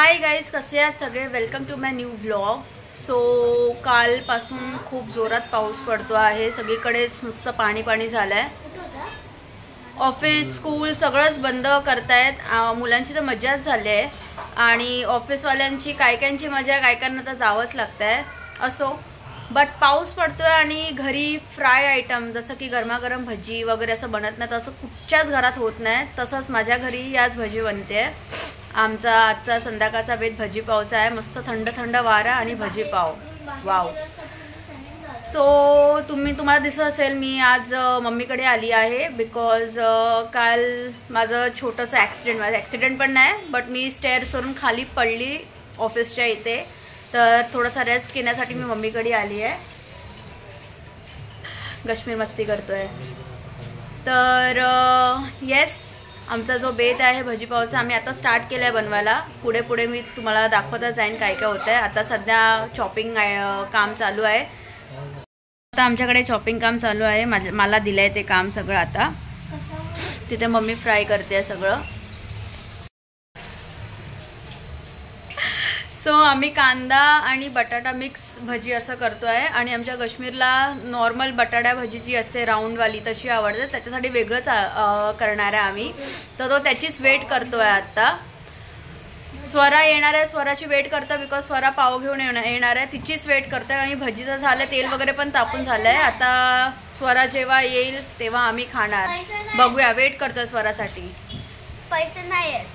Hi guys, कसे आहात सगळे. Welcome to my new vlog. So कालपासून खूप जोरात पाऊस पडतो आहे. सगळीकडेच मस्त पाणी पाणी झालं आहे. ऑफिस स्कूल सगळंच बंद करतायत. मुलांची तर मजाच झाली आहे आणि ऑफिसवाल्यांची कायकांची मजा, कायकांना तर जावंच लागतं आहे. असो, बट पाऊस पडतोय आणि घरी फ्राय आयटम जसं की गरमागरम भजी वगैरे असं बनत नाही. तसं कुठच्याच घरात होत नाही. तसंच माझ्या घरी याच भजी बनते. आमचा आजचा संध्याकाळचा बेत भजी पावचा आहे. मस्त थंड थंड वारा आणि भजी पाव. वाव. सो तुम्हाला दिसत असेल मी आज मम्मीकडे आली आहे बिकॉज काल माझं छोटंसं ॲक्सिडेंट पण नाही, बट मी स्टेअर्सवरून खाली पडली ऑफिसच्या इथे. तर थोडासा रेस्ट घेण्यासाठी मी मम्मीकडे आली आहे. कश्मीर मस्ती करतोय. तर येस, आमचा जो बेत आहे भजी पावचा आम्ही आता स्टार्ट केला आहे बनवायला. पुढे पुढे मी तुम्हाला दाखवतच जाईन काय काय होतं आहे. आता सध्या चॉपिंग काम चालू आहे. आता आमच्याकडे चॉपिंग काम चालू आहे. मला दिलं आहे ते काम सगळं. आता तिथे मम्मी फ्राय करते सगळं. सो आम्ही कांदा आणि बटाटा मिक्स भजी असं करतो आहे. आणि आमच्या काश्मीरला नॉर्मल बटाटा भजी जी असते राऊंडवाली तशी आवडते. त्याच्यासाठी वेगळंच करणार आहे आम्ही. तर तो त्याचीच वेट करतो आहे. आत्ता स्वरा येणार आहे. स्वराची वेट करतो बिकॉज स्वरा पाव घेऊन येणार आहे. तिचीच वेट करतो आहे. आणि भजीचं झालं, तेल वगैरे पण तापून झालं आहे. आता स्वरा जेव्हा येईल तेव्हा आम्ही खाणार. बघूया, वेट करतोय स्वरासाठी. पैसे नाही आहेत.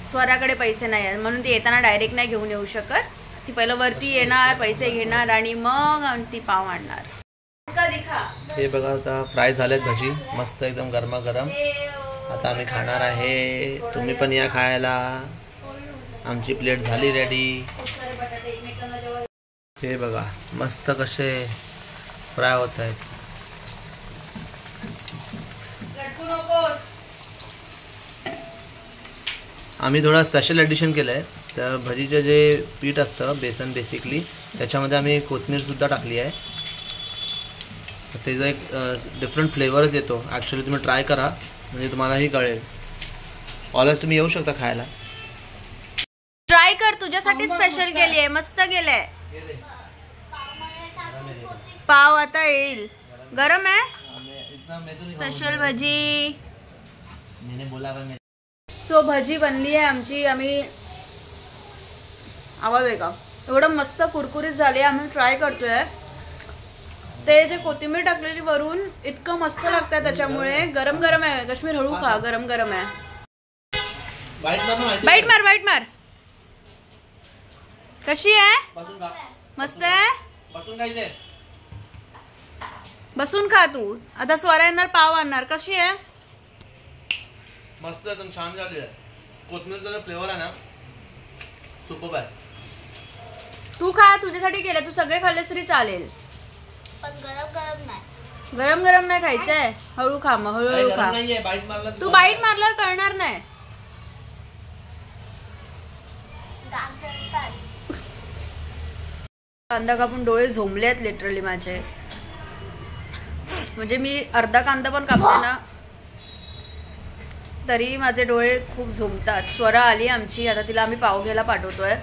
स्वराकडे पैसे नाही आहेत म्हणून ती येताना डायरेक्ट नाही घेऊन येऊ शकत. ती पहिलं वरती येणार, पैसे घेणार आणि मग ती पाव आणणार. हे बघा, आता फ्राय झालेत भजी मस्त एकदम गरमागरम. आता आम्ही खाणार आहे. तुम्ही पण या खायला. आमची प्लेट झाली रेडी. हे बघा मस्त कसे फ्राय होत आहेत. आम्ही थोडा स्पेशल एडिशन केलं आहे. तर भजीचं जे पीठ असतं बेसन बेसिकली, त्याच्यामध्ये आम्ही कोथिंबीरसुद्धा टाकली आहे. त्याचा एक डिफरंट फ्लेवरच येतो. ॲक्च्युली तुम्ही ट्राय करा म्हणजे तुम्हालाही कळेल. ऑलवेज तुम्ही येऊ शकता खायला. ट्राय कर, तुझ्यासाठी स्पेशल केली आहे. मस्त केलंय. पाव आता येईल. गरम आहे स्पेशल भजी. सो भजी बनली आहे आमची. आम्ही आवाज आहे का, एवढं मस्त कुरकुरीत झाली. आम्ही ट्राय करतोय. ते जे कोथिंबीर टाकलेली वरून इतकं मस्त लागतं. त्याच्यामुळे गरम गरम आहे. काश्मीर हळू खा, गरम गरम आहे. बाईट मार. कशी आहे? मस्त आहे. बसून खा तू. आता स्वरा येणार, पाव आणणार. कशी आहे? मस्त, एकदम छान झाली आहे. कोथिंबीरचा फ्लेवर आहे ना, सुपर आहे. तू खा, तुझ्यासाठी केलं. तू सगळे खाल्लेस तरी चालेल, पण गरम गरम नाही. गरम गरम नाही खायचंय. हळू खा, मग हळूहळू खा. तू बाईट मारल्यावर कळणार नाही. कांदा कापून डोळे झोंबलेत लिटरली माझे. म्हणजे मी अर्धा कांदा पण कापते ना तरी माझे डोळे खूप झोंबतात. स्वरा आली आमची. आता तिला आम्ही पाव घ्यायला पाठवतोय.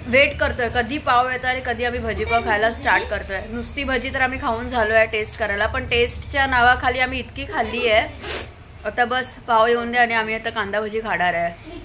वेट करतोय कधी पाव येतो आणि कधी आम्ही भजी पाव खायला स्टार्ट करतोय. नुसती भजी तर आम्ही खाऊन झालोय टेस्ट करायला, पण टेस्टच्या नावाखाली आम्ही इतकी खाल्ली आहे. आता बस पाव येऊन दे आणि आम्ही आता कांदा भजी खाणार आहे.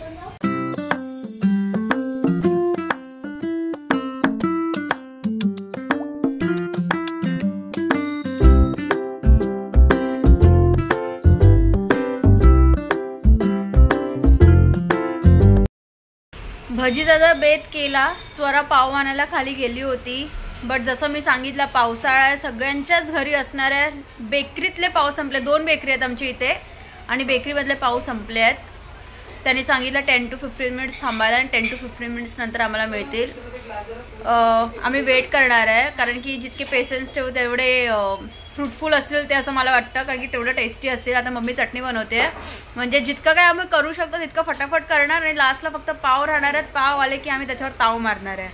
भजीचा जर बेत केला. स्वरा पाव आणायला खाली गेली होती, बट जसं मी सांगितलं पावसाळा आहे, सगळ्यांच्याच घरी असणाऱ्या बेकरीतले पाव संपले. 2 बेकरी आहेत आमच्या इथे आणि बेकरीमधले पाव संपले आहेत. त्यांनी सांगितलं 10 to 15 मिनिट्स थांबायला आणि 10 to 15 मिनिट्स नंतर आम्हाला मिळतील. आम्ही वेट करणार आहे कारण की जितके पेशन्स ठेवू तेवढे फ्रूटफुल असतील ते असं मला वाटतं, कारण की तेवढं टेस्टी असतील. आता मम्मी चटणी बनवते म्हणजे जितकं काय आम्ही करू शकतो तितकं फटाफट करणार आणि लास्टला फक्त पाव राहणार आहेत. पाव आले की आम्ही त्याच्यावर ताव मारणार आहे.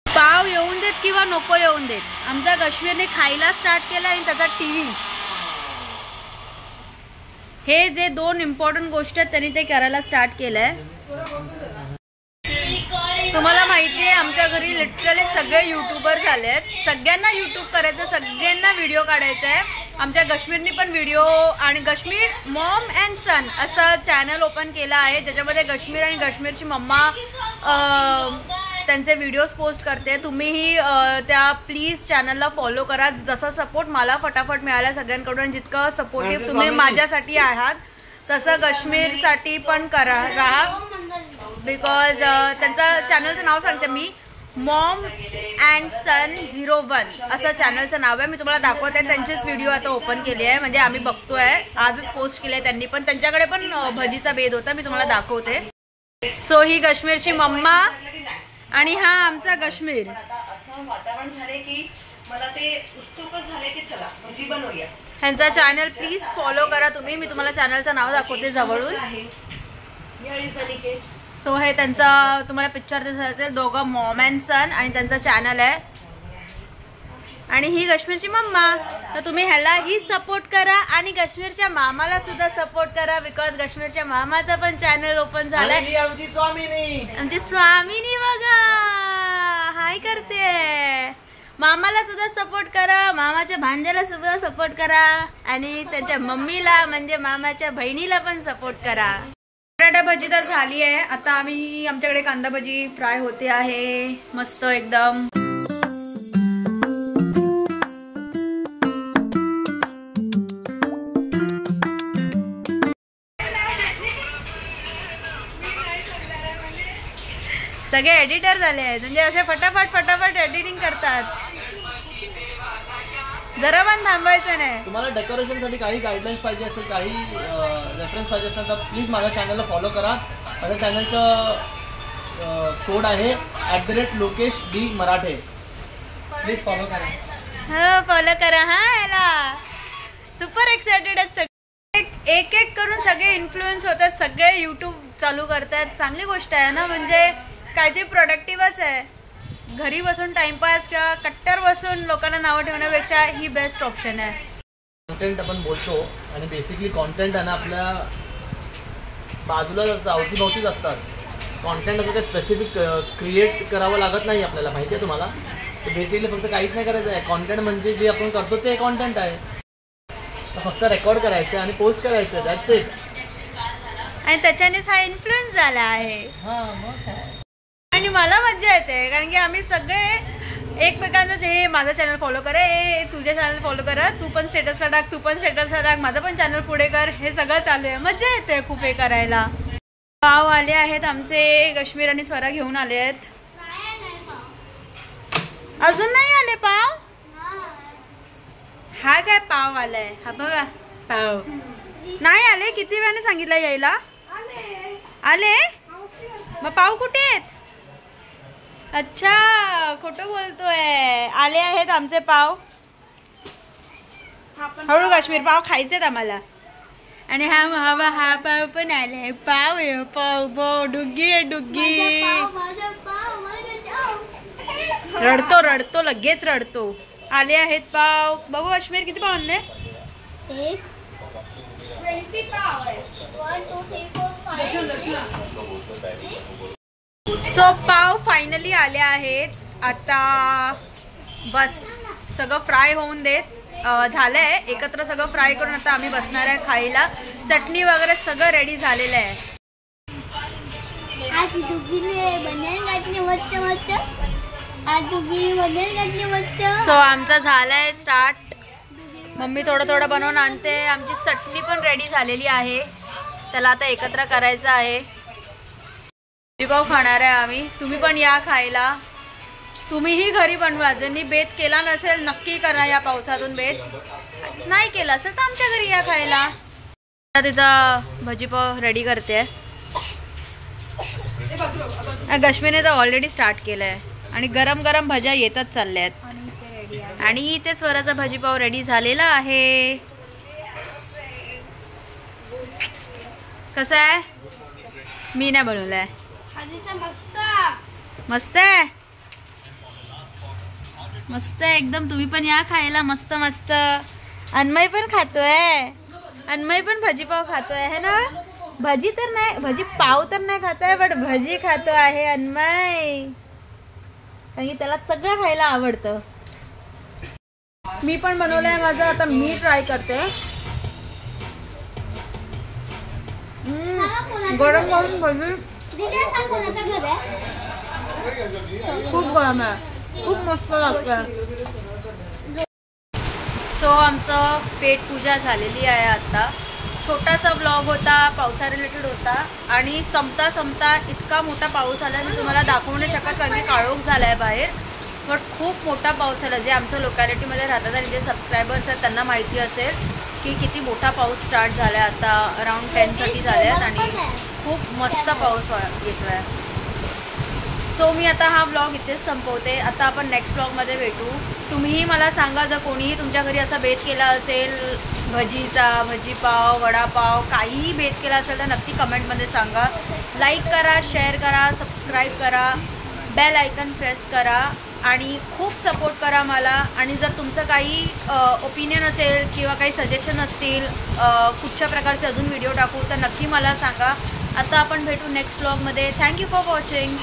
पाव येऊन देत किंवा नको येऊन देत, आमच्या काश्मीरने खायला स्टार्ट केला आणि त्याचा टीव्ही हे जे 2 इम्पॉर्टंट गोष्ट आहेत त्यांनी ते करायला स्टार्ट केलंय. तुम्हाला माहिती आहे आमच्या घरी लिटरली सगळे युट्यूबर झाले आहेत. सगळ्यांना युट्यूब करायचं, सगळ्यांना व्हिडिओ काढायचा आहे. आमच्या कश्मीरनी पण व्हिडिओ आणि कश्मीर मॉम अँड सन असं चॅनल ओपन केलं आहे ज्याच्यामध्ये कश्मीर आणि कश्मीरची मम्मा त्यांचे व्हिडिओज पोस्ट करते. तुम्हीही त्या प्लीज चॅनलला फॉलो करा. जसा सपोर्ट मला फटाफट मिळाला सगळ्यांकडून, जितकं सपोर्टिव्ह तुम्ही माझ्यासाठी आहात तसं कश्मीरसाठी पण राहा. बिकॉज त्यांचं चॅनलचं नाव सांगते मी, मॉम अँड सन 01 असं चॅनलचं नाव आहे. मी तुम्हाला दाखवत आहे. त्यांचीच व्हिडिओ आता ओपन केली आहे, म्हणजे आम्ही बघतोय. आजच पोस्ट केली आहे त्यांनी पण. त्यांच्याकडे पण भजीचा बेद होता, मी तुम्हाला दाखवते. सो ही कश्मीरची मम्मा आणि हा आमचा कश्मीर. असं वातावरण झाले की मला ते उत्सुकच झाले की चला भजी बनवूया. ह्यांचा चॅनल प्लीज फॉलो करा तुम्ही. मी तुम्हाला चॅनलचं नाव दाखवते जवळून. सो हे त्यांचा तुम्हाला पिक्चर दिसत असेल, दोघं मॉम अँड सन, आणि त्यांचा चॅनल आहे. आणि ही कश्मीरची मम्मा. तर तुम्ही ह्यालाही सपोर्ट करा आणि कश्मीरच्या मामाला सुद्धा सपोर्ट करा. बिकॉज कश्मीरच्या मामाचा पण चॅनल ओपन झालाय. आमची स्वामिनी बघा हाय करते. मामाला सुद्धा सपोर्ट करा, मामाच्या भांज्याला सुद्धा सपोर्ट करा आणि त्यांच्या मम्मीला म्हणजे मामाच्या बहिणीला पण सपोर्ट करा. बटाटा भजी तर झाली आहे. आता आमच्याकडे कांदा भजी फ्राय होते आहे मस्त एकदम. सगळे एडिटर झाले आहेत, म्हणजे असे फटाफट एडिटिंग करतात. जरा पण थांबायचं नाही. तुम्हाला डेकोरेशन साठी काही गाईडलाईन्स पाहिजे असेल, काही रेफरन्स पाहिजे असेल तर प्लीज माझ्या चॅनलला फॉलो करा. माझ्या चॅनलचं कोड आहे @लोकेश_D मराठे. प्लीज फॉलो करा. हो फॉलो करा. हा याला सुपर एक्सायटेड आहेत सगळे. एक करून सगळे इन्फ्लुएन्स होतात, सगळे यूट्यूब चालू करतात. चांगली गोष्ट आहे ना, म्हणजे काहीतरी प्रोडक्टिव्हच आहे. घरी बसून टाइमपास किंवा कट्टर बसून लोकांना नावं ठेवण्यापेक्षा ही बेस्ट ऑप्शन आहे. कॉन्टेंट आपण बोलतो आणि बेसिकली कॉन्टेंट आहे ना आपल्या बाजूलाच असतं, अवतीभवतीच असतात. कॉन्टेंट असं काही स्पेसिफिक क्रिएट करावं लागत नाही आपल्याला, माहिती आहे तुम्हाला. तर बेसिकली फक्त काहीच नाही करायचं आहे. कॉन्टेंट म्हणजे जे आपण करतो ते कॉन्टेंट आहे. फक्त रेकॉर्ड करायचं आणि पोस्ट करायचं, दॅट्स इट. आणि त्याच्यानेच हा इन्फ्लुएन्स झाला आहे. हां मग काय. आणि मला मज्जा येते कारण की आम्ही सगळे एकमेकांचं हे माझं चॅनल फॉलो कर, तुझे चॅनल फॉलो कर, तू पण स्टेटसला टाक, तू पण स्टेटसला टाक, माझं पण चॅनल पुढे कर, हे सगळं चालू आहे. मज्जा येते खूप हे करायला. पाव आले आहेत आमचे. कश्मीर आणि स्वरा घेऊन आले आहेत. अजून नाही आले पाव. हा काय पाव आलाय, हा बघा पाव. नाही आले. किती वेळाने सांगितलं यायला. आले मग पाव कुठे आहेत. अच्छा खोटं बोलतोय. आले आहेत आमचे पाव. हळू काश्मीर पाव खायचेत आम्हाला. आणि हा पाव पण आले. पाव आहे पाव. डुग्गी आहे डुग्गी. रडतो लगेच रडतो. आले आहेत पाव. बघू काश्मीर किती पाव आणले. 20 पाव आहे. 1 2 3 4 5 सो पाव फायनली आले आहेत. आता बस सगळं फ्राय होऊन देत झालंय. एकत्र सगळं फ्राय करून आता आम्ही बसणार आहे खायला. चटणी वगैरे सगळं रेडी झालेलं आहे. आज दुगीने बनवून घातली मस्त मस्त. आज दुगीने बनवून घातली मस्त. सो आमचा झालाय स्टार्ट. मम्मी थोडं बनवून आणते. आमची चटणी पण रेडी झालेली आहे. त्याला आता एकत्र करायचं आहे. पाव खाणार आहे आम्ही. तुम्ही पण या खायला. तुम्हीही घरी बनवा. ज्यांनी बेत केला नसेल नक्की करा या पावसातून बेत. नाही केला असेल तर आमच्या घरी या खायला. तिचा भजीपाव रेडी करते. कश्मीरने तर ऑलरेडी स्टार्ट केलंय आणि गरम गरम भज्या येतच चालल्या आहेत. आणि इथे स्वराचा भजीपाव रेडी झालेला आहे. कसा आहे. मी नाही बनवलाय. मस्त आहे. मस्त आहे एकदम. तुम्ही पण या खायला. मस्त मस्त. अन्मय पण खातोय. अन्मय पण भजी पाव खातोय है ना. भजी तर नाही, भजी पाव तर नाही खातोय, बट भजी खातो आहे अन्मय, कारण की त्याला सगळं खायला आवडतं. मी पण बनवलंय माझं, आता मी ट्राय करते. गरम गरम भजी, खूप गरम आहे, खूप मस्त लागतं. सो आमचं पेट पूजा झालेली आहे. आता छोटासा ब्लॉग होता, पावसा रिलेटेड होता, आणि संपता इतका मोठा पाऊस आला मी तुम्हाला दाखवू नाही शकत, कारण की काळोख झाला आहे बाहेर. बट खूप मोठा पाऊस आला. जे आमच्या लोकॅलिटीमध्ये राहतात आणि जे सबस्क्रायबर्स आहेत त्यांना माहिती असेल की किती मोठा पाऊस स्टार्ट झाला आहे. आता अराउंड 10:30 झाले आहेत आणि खूप मस्त पाऊस येतो आहे. सो मी आता हा ब्लॉग इथेच संपवते. आता आपण नेक्स्ट ब्लॉगमध्ये भेटू. तुम्हीही मला सांगा, जर कोणीही तुमच्या घरी असा बेत केला असेल भजीचा, भजीपाव, वडापाव, काहीही बेत केला असेल तर नक्की कमेंटमध्ये सांगा. लाईक करा, शेअर करा, सबस्क्राईब करा, बेल आयकन प्रेस करा आणि खूप सपोर्ट करा मला. आणि जर तुमचं काही ओपिनियन असेल किंवा काही सजेशन असतील कुठच्या प्रकारचे अजून व्हिडिओ टाकू तर नक्की मला सांगा. आता आपण भेटू नेक्स्ट ब्लॉगमध्ये. Thank you for watching.